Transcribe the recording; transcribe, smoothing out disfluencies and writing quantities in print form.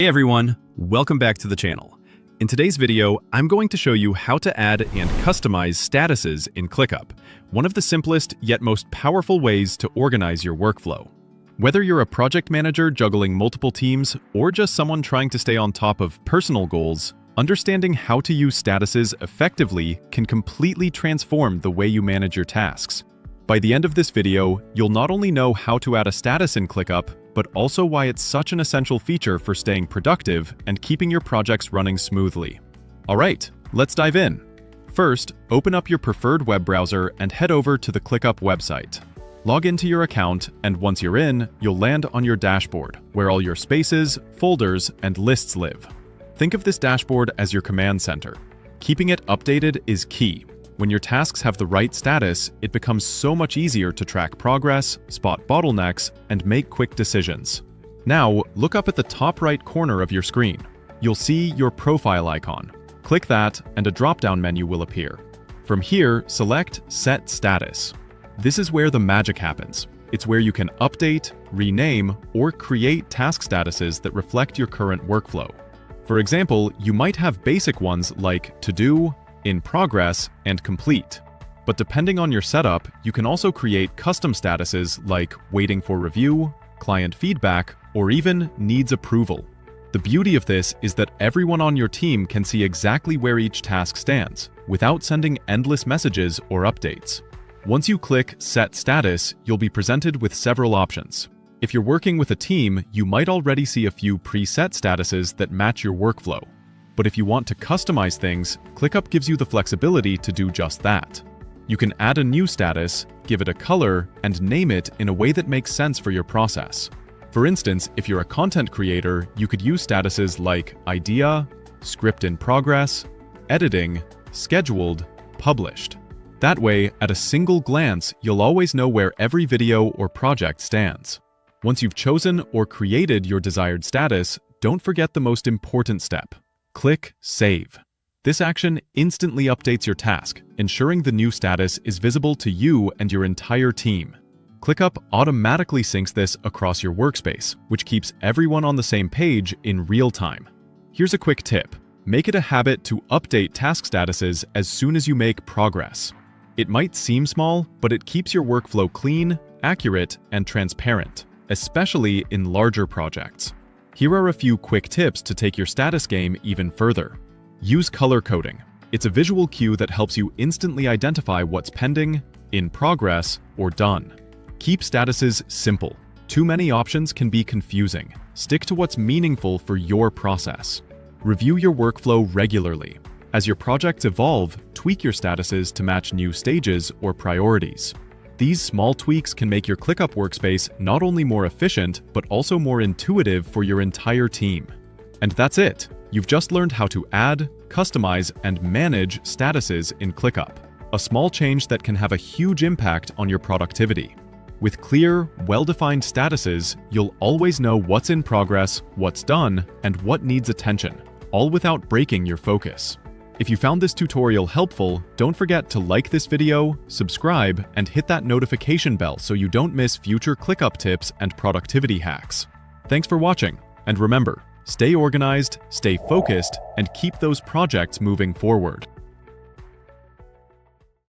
Hey everyone, welcome back to the channel. In today's video, I'm going to show you how to add and customize statuses in ClickUp, one of the simplest yet most powerful ways to organize your workflow. Whether you're a project manager juggling multiple teams or just someone trying to stay on top of personal goals, understanding how to use statuses effectively can completely transform the way you manage your tasks. By the end of this video, you'll not only know how to add a status in ClickUp, but also why it's such an essential feature for staying productive and keeping your projects running smoothly. Alright, let's dive in. First, open up your preferred web browser and head over to the ClickUp website. Log into your account, and once you're in, you'll land on your dashboard, where all your spaces, folders, and lists live. Think of this dashboard as your command center. Keeping it updated is key. When your tasks have the right status, it becomes so much easier to track progress, spot bottlenecks, and make quick decisions. Now, look up at the top right corner of your screen. You'll see your profile icon. Click that, and a drop-down menu will appear. From here, select Set Status. This is where the magic happens. It's where you can update, rename, or create task statuses that reflect your current workflow. For example, you might have basic ones like To Do, In Progress, and Complete. But depending on your setup, you can also create custom statuses like Waiting for Review, Client Feedback, or even Needs Approval. The beauty of this is that everyone on your team can see exactly where each task stands, without sending endless messages or updates. Once you click Set Status, you'll be presented with several options. If you're working with a team, you might already see a few preset statuses that match your workflow. But if you want to customize things, ClickUp gives you the flexibility to do just that. You can add a new status, give it a color, and name it in a way that makes sense for your process. For instance, if you're a content creator, you could use statuses like Idea, Script in Progress, Editing, Scheduled, Published. That way, at a single glance, you'll always know where every video or project stands. Once you've chosen or created your desired status, don't forget the most important step. Click Save. This action instantly updates your task, ensuring the new status is visible to you and your entire team. ClickUp automatically syncs this across your workspace, which keeps everyone on the same page in real time. Here's a quick tip. Make it a habit to update task statuses as soon as you make progress. It might seem small, but it keeps your workflow clean, accurate, and transparent, especially in larger projects. Here are a few quick tips to take your status game even further. Use color coding. It's a visual cue that helps you instantly identify what's pending, in progress, or done. Keep statuses simple. Too many options can be confusing. Stick to what's meaningful for your process. Review your workflow regularly. As your projects evolve, tweak your statuses to match new stages or priorities. These small tweaks can make your ClickUp workspace not only more efficient, but also more intuitive for your entire team. And that's it. You've just learned how to add, customize, and manage statuses in ClickUp. A small change that can have a huge impact on your productivity. With clear, well-defined statuses, you'll always know what's in progress, what's done, and what needs attention, all without breaking your focus. If you found this tutorial helpful, don't forget to like this video, subscribe, and hit that notification bell so you don't miss future ClickUp tips and productivity hacks. Thanks for watching, and remember, stay organized, stay focused, and keep those projects moving forward.